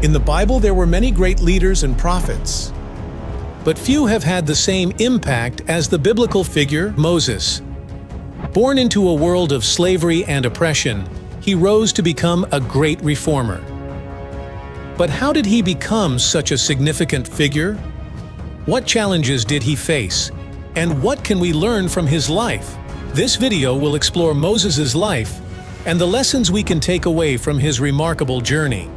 In the Bible, there were many great leaders and prophets, but few have had the same impact as the biblical figure Moses. Born into a world of slavery and oppression, he rose to become a great reformer. But how did he become such a significant figure? What challenges did he face? And what can we learn from his life? This video will explore Moses' life and the lessons we can take away from his remarkable journey.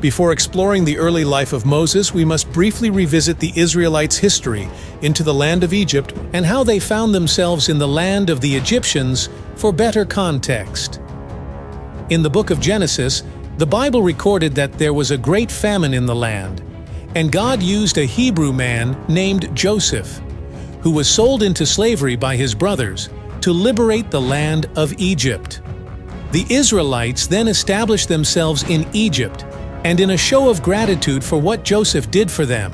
Before exploring the early life of Moses, we must briefly revisit the Israelites' history into the land of Egypt and how they found themselves in the land of the Egyptians for better context. In the book of Genesis, the Bible recorded that there was a great famine in the land, and God used a Hebrew man named Joseph, who was sold into slavery by his brothers, to liberate the land of Egypt. The Israelites then established themselves in Egypt, and in a show of gratitude for what Joseph did for them,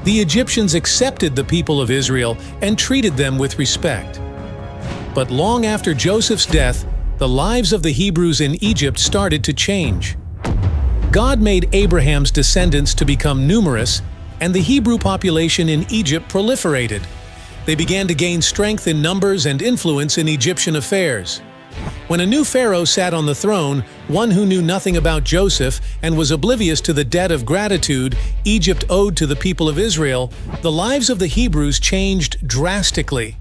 the Egyptians accepted the people of Israel and treated them with respect. But long after Joseph's death, the lives of the Hebrews in Egypt started to change. God made Abraham's descendants to become numerous, and the Hebrew population in Egypt proliferated. They began to gain strength in numbers and influence in Egyptian affairs. When a new Pharaoh sat on the throne, one who knew nothing about Joseph and was oblivious to the debt of gratitude Egypt owed to the people of Israel, the lives of the Hebrews changed drastically.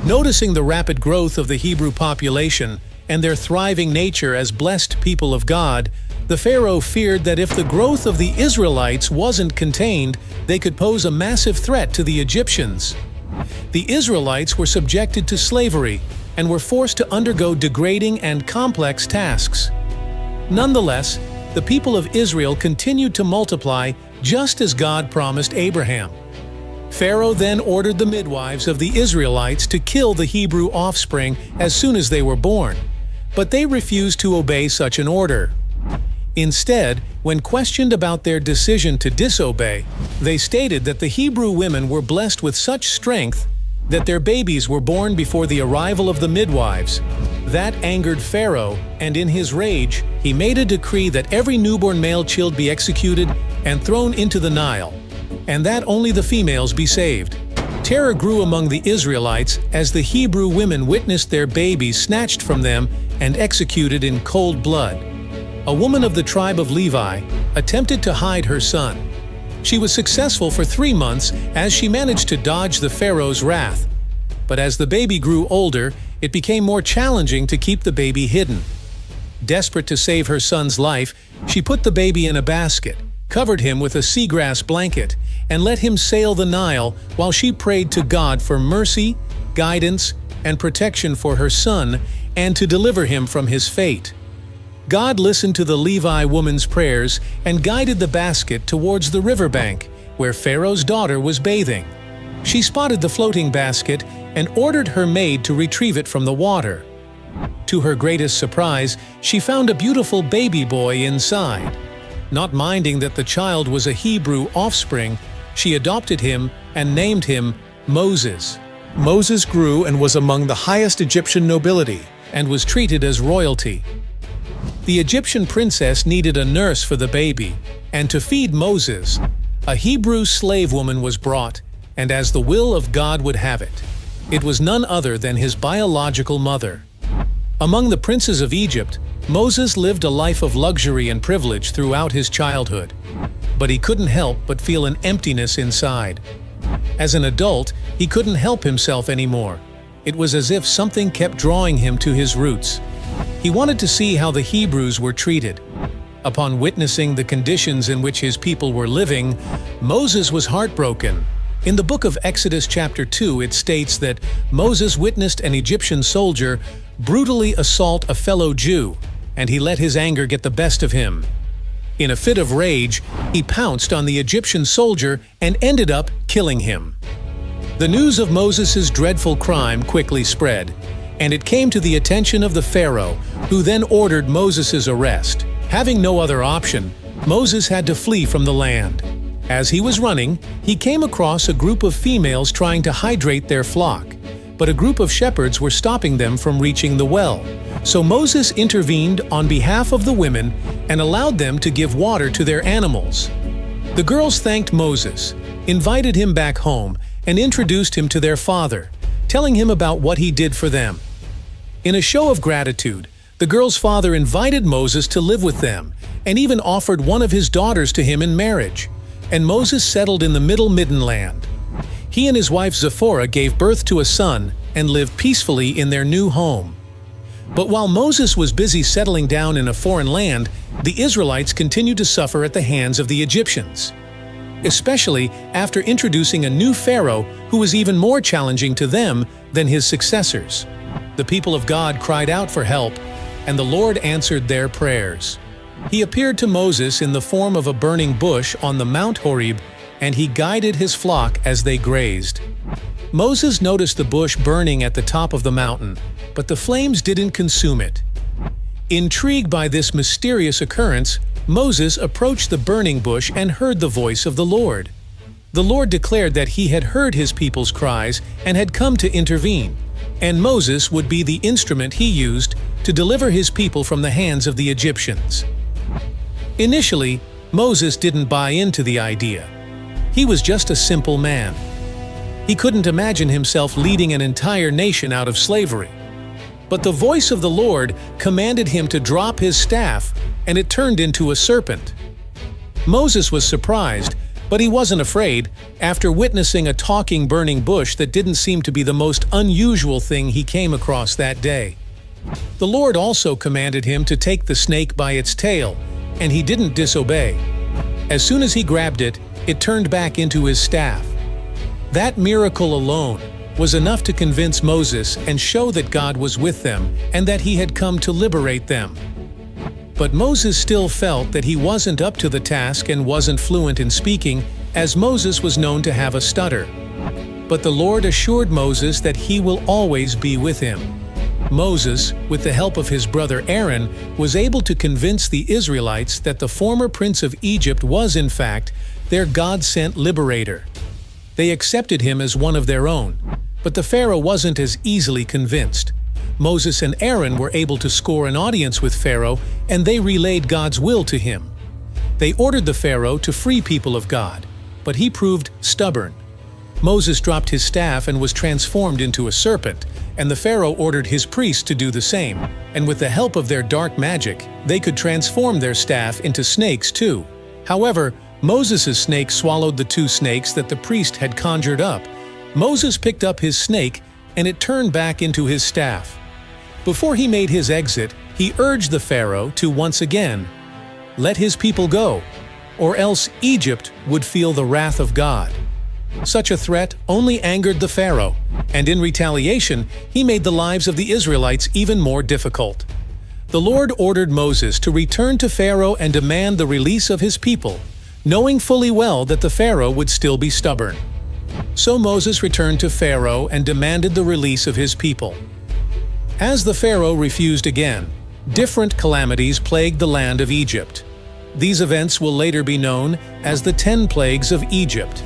Noticing the rapid growth of the Hebrew population and their thriving nature as blessed people of God, the Pharaoh feared that if the growth of the Israelites wasn't contained, they could pose a massive threat to the Egyptians. The Israelites were subjected to slavery and were forced to undergo degrading and complex tasks. Nonetheless, the people of Israel continued to multiply just as God promised Abraham. Pharaoh then ordered the midwives of the Israelites to kill the Hebrew offspring as soon as they were born, but they refused to obey such an order. Instead, when questioned about their decision to disobey, they stated that the Hebrew women were blessed with such strength that their babies were born before the arrival of the midwives. That angered Pharaoh, and in his rage, he made a decree that every newborn male child be executed and thrown into the Nile, and that only the females be saved. Terror grew among the Israelites as the Hebrew women witnessed their babies snatched from them and executed in cold blood. A woman of the tribe of Levi attempted to hide her son. She was successful for 3 months as she managed to dodge the Pharaoh's wrath. But as the baby grew older, it became more challenging to keep the baby hidden. Desperate to save her son's life, she put the baby in a basket, covered him with a seagrass blanket, and let him sail the Nile while she prayed to God for mercy, guidance, and protection for her son and to deliver him from his fate. God listened to the Levi woman's prayers and guided the basket towards the riverbank, where Pharaoh's daughter was bathing. She spotted the floating basket and ordered her maid to retrieve it from the water. To her greatest surprise, she found a beautiful baby boy inside. Not minding that the child was a Hebrew offspring, she adopted him and named him Moses. Moses grew and was among the highest Egyptian nobility and was treated as royalty. The Egyptian princess needed a nurse for the baby, and to feed Moses, a Hebrew slave woman was brought, and as the will of God would have it, it was none other than his biological mother. Among the princes of Egypt, Moses lived a life of luxury and privilege throughout his childhood, but he couldn't help but feel an emptiness inside. As an adult, he couldn't help himself anymore. It was as if something kept drawing him to his roots. He wanted to see how the Hebrews were treated. Upon witnessing the conditions in which his people were living, Moses was heartbroken. In the book of Exodus chapter 2, it states that Moses witnessed an Egyptian soldier brutally assault a fellow Jew, and he let his anger get the best of him. In a fit of rage, he pounced on the Egyptian soldier and ended up killing him. The news of Moses' dreadful crime quickly spread, and it came to the attention of the Pharaoh, who then ordered Moses' arrest. Having no other option, Moses had to flee from the land. As he was running, he came across a group of females trying to hydrate their flock. but a group of shepherds were stopping them from reaching the well. So Moses intervened on behalf of the women and allowed them to give water to their animals. The girls thanked Moses, invited him back home, and introduced him to their father, telling him about what he did for them. In a show of gratitude, the girls' father invited Moses to live with them and even offered one of his daughters to him in marriage. And Moses settled in the Middle Midland. He and his wife Zipporah gave birth to a son and lived peacefully in their new home. But while Moses was busy settling down in a foreign land, the Israelites continued to suffer at the hands of the Egyptians, especially after introducing a new Pharaoh who was even more challenging to them than his successors. The people of God cried out for help, and the Lord answered their prayers. He appeared to Moses in the form of a burning bush on the Mount Horeb, and he guided his flock as they grazed. Moses noticed the bush burning at the top of the mountain, but the flames didn't consume it. Intrigued by this mysterious occurrence, Moses approached the burning bush and heard the voice of the Lord. The Lord declared that he had heard his people's cries and had come to intervene, and Moses would be the instrument he used to deliver his people from the hands of the Egyptians. Initially, Moses didn't buy into the idea. He was just a simple man. He couldn't imagine himself leading an entire nation out of slavery. But the voice of the Lord commanded him to drop his staff, and it turned into a serpent. Moses was surprised, but he wasn't afraid after witnessing a talking burning bush that didn't seem to be the most unusual thing he came across that day. The Lord also commanded him to take the snake by its tail, and he didn't disobey. As soon as he grabbed it, it turned back into his staff. That miracle alone was enough to convince Moses and show that God was with them and that he had come to liberate them. But Moses still felt that he wasn't up to the task and wasn't fluent in speaking, as Moses was known to have a stutter. But the Lord assured Moses that he will always be with him. Moses, with the help of his brother Aaron, was able to convince the Israelites that the former prince of Egypt was, in fact, their God-sent liberator. They accepted him as one of their own, but the Pharaoh wasn't as easily convinced. Moses and Aaron were able to score an audience with Pharaoh, and they relayed God's will to him. They ordered the Pharaoh to free people of God, but he proved stubborn. Moses dropped his staff and was transformed into a serpent, and the Pharaoh ordered his priests to do the same, and with the help of their dark magic, they could transform their staff into snakes too. However, Moses' snake swallowed the two snakes that the priest had conjured up. Moses picked up his snake, and it turned back into his staff. Before he made his exit, he urged the Pharaoh to once again let his people go, or else Egypt would feel the wrath of God. Such a threat only angered the Pharaoh, and in retaliation, he made the lives of the Israelites even more difficult. The Lord ordered Moses to return to Pharaoh and demand the release of his people, knowing fully well that the Pharaoh would still be stubborn. So Moses returned to Pharaoh and demanded the release of his people. As the Pharaoh refused again, different calamities plagued the land of Egypt. These events will later be known as the 10 plagues of Egypt.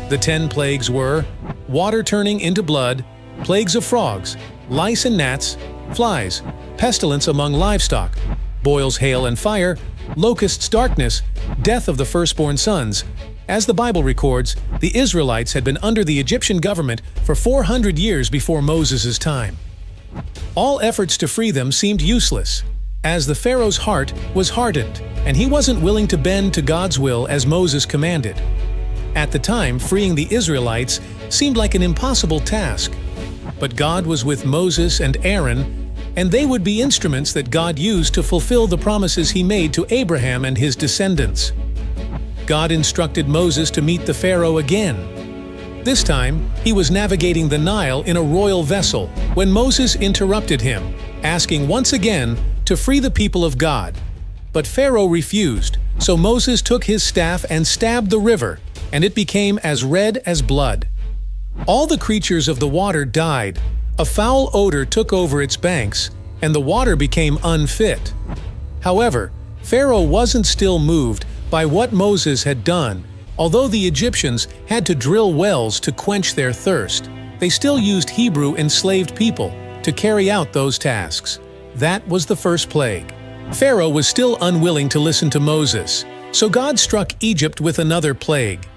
The 10 plagues were water turning into blood, plagues of frogs, lice and gnats, flies, pestilence among livestock, boils, hail and fire, locusts, darkness, death of the firstborn sons. As the Bible records, the Israelites had been under the Egyptian government for 400 years before Moses' time. All efforts to free them seemed useless, as the Pharaoh's heart was hardened, and he wasn't willing to bend to God's will as Moses commanded. At the time, freeing the Israelites seemed like an impossible task. But God was with Moses and Aaron, and they would be instruments that God used to fulfill the promises he made to Abraham and his descendants. God instructed Moses to meet the Pharaoh again. This time, he was navigating the Nile in a royal vessel when Moses interrupted him, asking once again to free the people of God. But Pharaoh refused, so Moses took his staff and stabbed the river, and it became as red as blood. All the creatures of the water died. A foul odor took over its banks, and the water became unfit. However, Pharaoh wasn't still moved by what Moses had done, although the Egyptians had to drill wells to quench their thirst. they still used Hebrew enslaved people to carry out those tasks. That was the first plague. Pharaoh was still unwilling to listen to Moses, so God struck Egypt with another plague.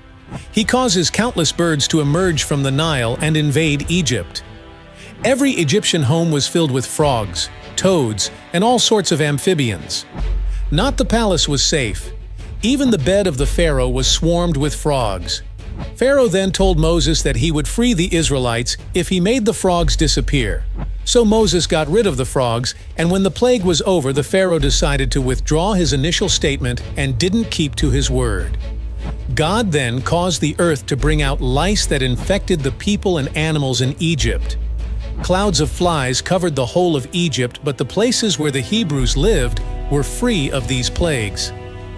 He causes countless birds to emerge from the Nile and invade Egypt. Every Egyptian home was filled with frogs, toads, and all sorts of amphibians. Not the palace was safe. Even the bed of the Pharaoh was swarmed with frogs. Pharaoh then told Moses that he would free the Israelites if he made the frogs disappear. So Moses got rid of the frogs, and when the plague was over, the Pharaoh decided to withdraw his initial statement and didn't keep to his word. God then caused the earth to bring out lice that infected the people and animals in Egypt. Clouds of flies covered the whole of Egypt, but the places where the Hebrews lived were free of these plagues.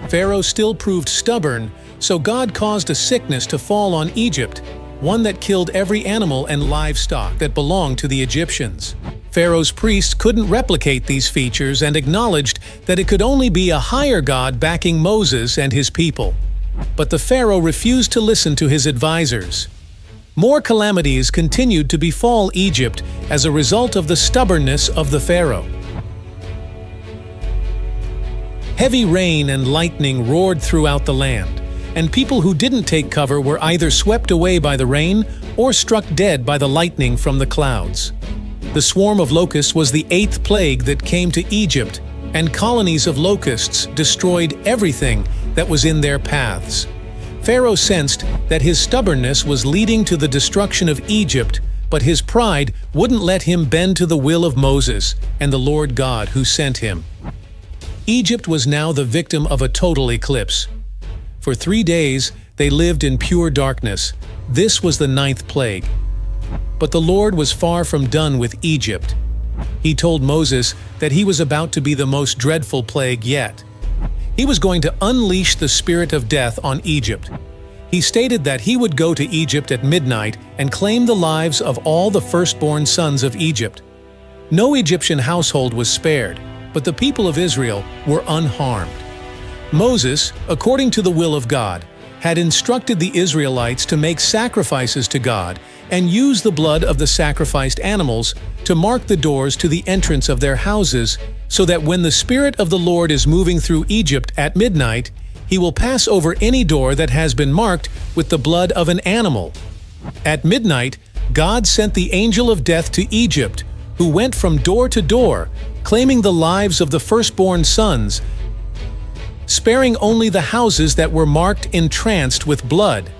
Pharaoh still proved stubborn, so God caused a sickness to fall on Egypt, one that killed every animal and livestock that belonged to the Egyptians. Pharaoh's priests couldn't replicate these features and acknowledged that it could only be a higher God backing Moses and his people. But the Pharaoh refused to listen to his advisors. More calamities continued to befall Egypt as a result of the stubbornness of the Pharaoh. Heavy rain and lightning roared throughout the land, and people who didn't take cover were either swept away by the rain or struck dead by the lightning from the clouds. The swarm of locusts was the 8th plague that came to Egypt, and colonies of locusts destroyed everything that was in their paths. Pharaoh sensed that his stubbornness was leading to the destruction of Egypt, but his pride wouldn't let him bend to the will of Moses and the Lord God who sent him. Egypt was now the victim of a total eclipse. For 3 days, they lived in pure darkness. This was the 9th plague. But the Lord was far from done with Egypt. He told Moses that he was about to be the most dreadful plague yet. He was going to unleash the spirit of death on Egypt. He stated that he would go to Egypt at midnight and claim the lives of all the firstborn sons of Egypt. No Egyptian household was spared, but the people of Israel were unharmed. Moses, according to the will of God, had instructed the Israelites to make sacrifices to God and use the blood of the sacrificed animals to mark the doors to the entrance of their houses, so that when the Spirit of the Lord is moving through Egypt at midnight, he will pass over any door that has been marked with the blood of an animal. At midnight, God sent the angel of death to Egypt, who went from door to door, claiming the lives of the firstborn sons, sparing only the houses that were marked entranced with blood.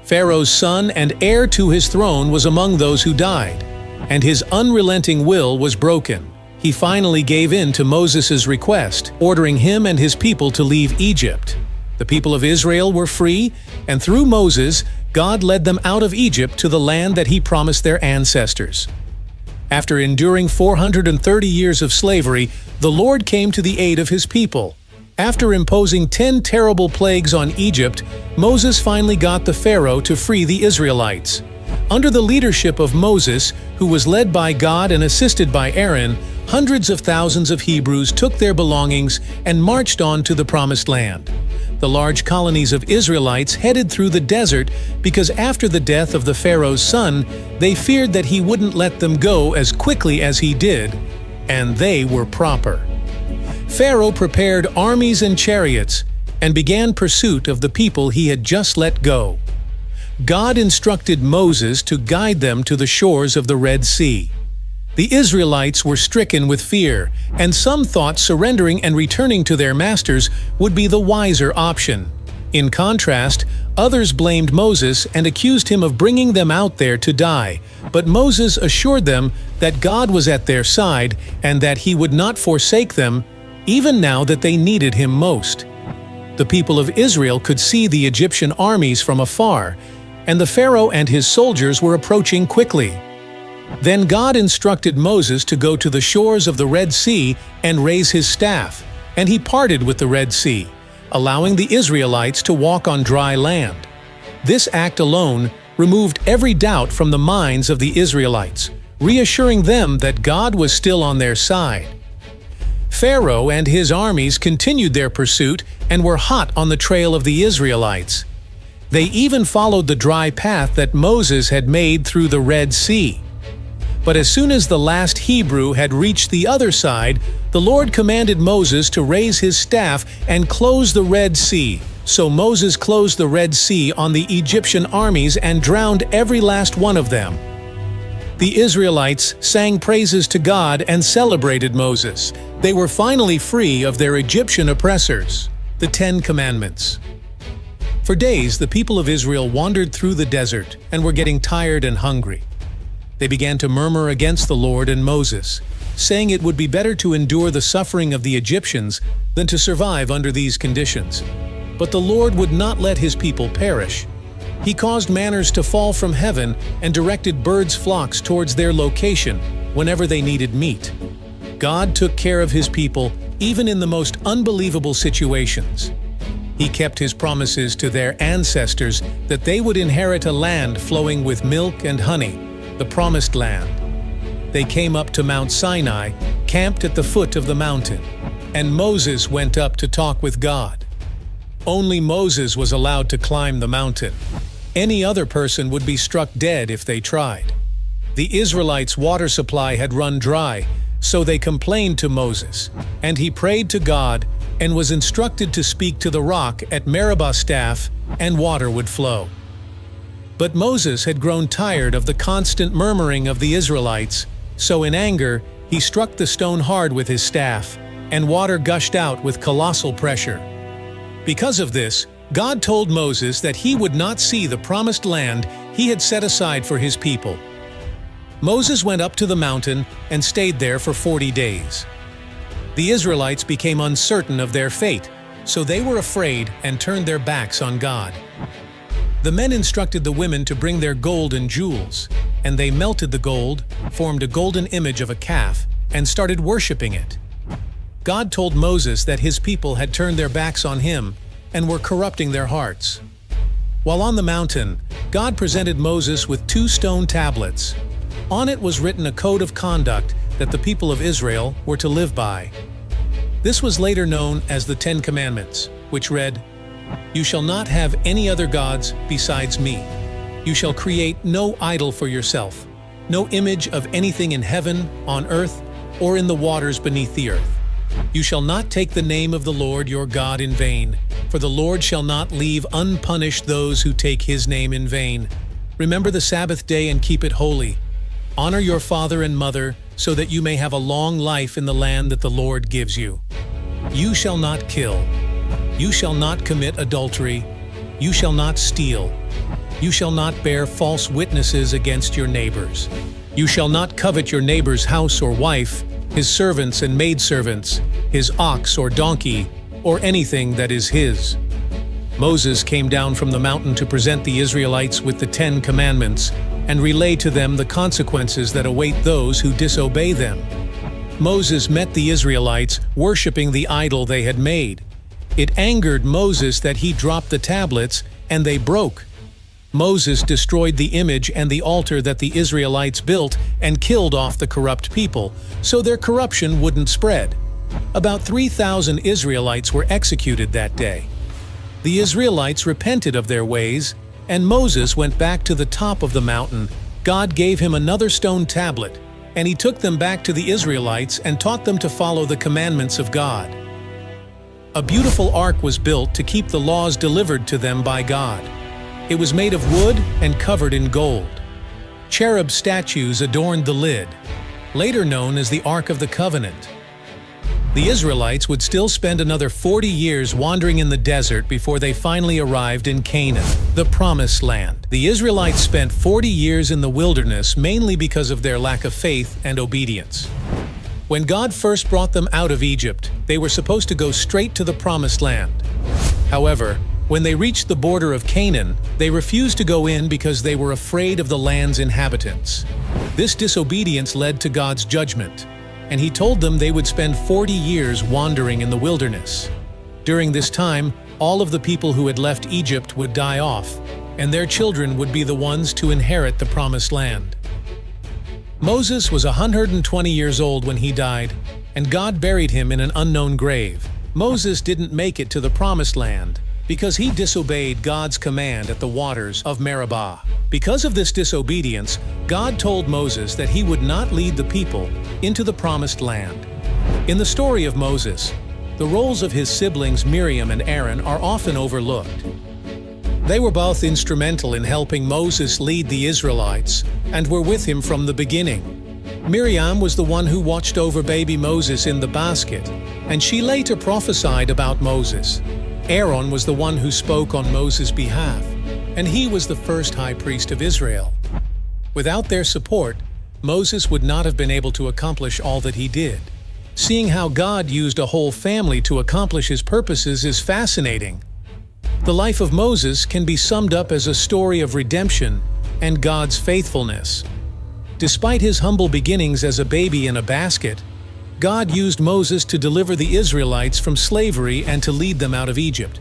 Pharaoh's son and heir to his throne was among those who died, and his unrelenting will was broken. He finally gave in to Moses' request, ordering him and his people to leave Egypt. The people of Israel were free, and through Moses, God led them out of Egypt to the land that he promised their ancestors. After enduring 430 years of slavery, the Lord came to the aid of his people. After imposing 10 terrible plagues on Egypt, Moses finally got the Pharaoh to free the Israelites. Under the leadership of Moses, who was led by God and assisted by Aaron, hundreds of thousands of Hebrews took their belongings and marched on to the Promised Land. The large colonies of Israelites headed through the desert because after the death of the Pharaoh's son, they feared that he wouldn't let them go as quickly as he did, and they were proper. Pharaoh prepared armies and chariots and began pursuit of the people he had just let go. God instructed Moses to guide them to the shores of the Red Sea. The Israelites were stricken with fear, and some thought surrendering and returning to their masters would be the wiser option. In contrast, others blamed Moses and accused him of bringing them out there to die, but Moses assured them that God was at their side and that he would not forsake them, even now that they needed him most. The people of Israel could see the Egyptian armies from afar, and the Pharaoh and his soldiers were approaching quickly. Then God instructed Moses to go to the shores of the Red Sea and raise his staff, and he parted with the Red Sea, allowing the Israelites to walk on dry land. This act alone removed every doubt from the minds of the Israelites, reassuring them that God was still on their side. Pharaoh and his armies continued their pursuit and were hot on the trail of the Israelites. They even followed the dry path that Moses had made through the Red Sea. But as soon as the last Hebrew had reached the other side, the Lord commanded Moses to raise his staff and close the Red Sea. So Moses closed the Red Sea on the Egyptian armies and drowned every last one of them. The Israelites sang praises to God and celebrated Moses. They were finally free of their Egyptian oppressors. The 10 Commandments. For days, the people of Israel wandered through the desert and were getting tired and hungry. They began to murmur against the Lord and Moses, saying it would be better to endure the suffering of the Egyptians than to survive under these conditions. But the Lord would not let his people perish. He caused manners to fall from heaven and directed birds' flocks towards their location whenever they needed meat. God took care of his people even in the most unbelievable situations. He kept his promises to their ancestors that they would inherit a land flowing with milk and honey, the Promised Land. They came up to Mount Sinai, camped at the foot of the mountain, and Moses went up to talk with God. Only Moses was allowed to climb the mountain. Any other person would be struck dead if they tried. The Israelites' water supply had run dry, so they complained to Moses, and he prayed to God and was instructed to speak to the rock at Meribah staff, and water would flow. But Moses had grown tired of the constant murmuring of the Israelites, so in anger he struck the stone hard with his staff, and water gushed out with colossal pressure. Because of this, God told Moses that he would not see the promised land he had set aside for his people. Moses went up to the mountain and stayed there for 40 days. The Israelites became uncertain of their fate, so they were afraid and turned their backs on God. The men instructed the women to bring their gold and jewels, and they melted the gold, formed a golden image of a calf, and started worshiping it. God told Moses that his people had turned their backs on him and were corrupting their hearts. While on the mountain, God presented Moses with 2 stone tablets. On it was written a code of conduct that the people of Israel were to live by. This was later known as the 10 Commandments, which read, "You shall not have any other gods besides me. You shall create no idol for yourself, no image of anything in heaven, on earth, or in the waters beneath the earth. You shall not take the name of the Lord your God in vain, for the Lord shall not leave unpunished those who take his name in vain. Remember the Sabbath day and keep it holy. Honor your father and mother, so that you may have a long life in the land that the Lord gives you. You shall not kill. You shall not commit adultery. You shall not steal. You shall not bear false witnesses against your neighbors. You shall not covet your neighbor's house or wife, his servants and maidservants, his ox or donkey, or anything that is his." Moses came down from the mountain to present the Israelites with the 10 Commandments and relay to them the consequences that await those who disobey them. Moses met the Israelites worshiping the idol they had made. It angered Moses that he dropped the tablets, and they broke. Moses destroyed the image and the altar that the Israelites built and killed off the corrupt people, so their corruption wouldn't spread. About 3,000 Israelites were executed that day. The Israelites repented of their ways, and Moses went back to the top of the mountain. God gave him another stone tablet, and he took them back to the Israelites and taught them to follow the commandments of God. A beautiful ark was built to keep the laws delivered to them by God. It was made of wood and covered in gold. Cherub statues adorned the lid, later known as the Ark of the Covenant. The Israelites would still spend another 40 years wandering in the desert before they finally arrived in Canaan, the Promised Land. The Israelites spent 40 years in the wilderness mainly because of their lack of faith and obedience. When God first brought them out of Egypt, they were supposed to go straight to the Promised Land. However, when they reached the border of Canaan, they refused to go in because they were afraid of the land's inhabitants. This disobedience led to God's judgment, and he told them they would spend 40 years wandering in the wilderness. During this time, all of the people who had left Egypt would die off, and their children would be the ones to inherit the Promised Land. Moses was 120 years old when he died, and God buried him in an unknown grave. Moses didn't make it to the Promised Land, because he disobeyed God's command at the waters of Meribah. Because of this disobedience, God told Moses that he would not lead the people into the promised land. In the story of Moses, the roles of his siblings Miriam and Aaron are often overlooked. They were both instrumental in helping Moses lead the Israelites and were with him from the beginning. Miriam was the one who watched over baby Moses in the basket, and she later prophesied about Moses. Aaron was the one who spoke on Moses' behalf, and he was the first high priest of Israel. Without their support, Moses would not have been able to accomplish all that he did. Seeing how God used a whole family to accomplish his purposes is fascinating. The life of Moses can be summed up as a story of redemption and God's faithfulness. Despite his humble beginnings as a baby in a basket, God used Moses to deliver the Israelites from slavery and to lead them out of Egypt.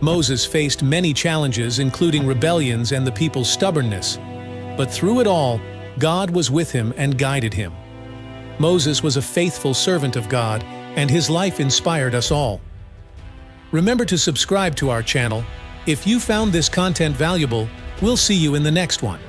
Moses faced many challenges, including rebellions and the people's stubbornness. But through it all, God was with him and guided him. Moses was a faithful servant of God, and his life inspired us all. Remember to subscribe to our channel. If you found this content valuable, we'll see you in the next one.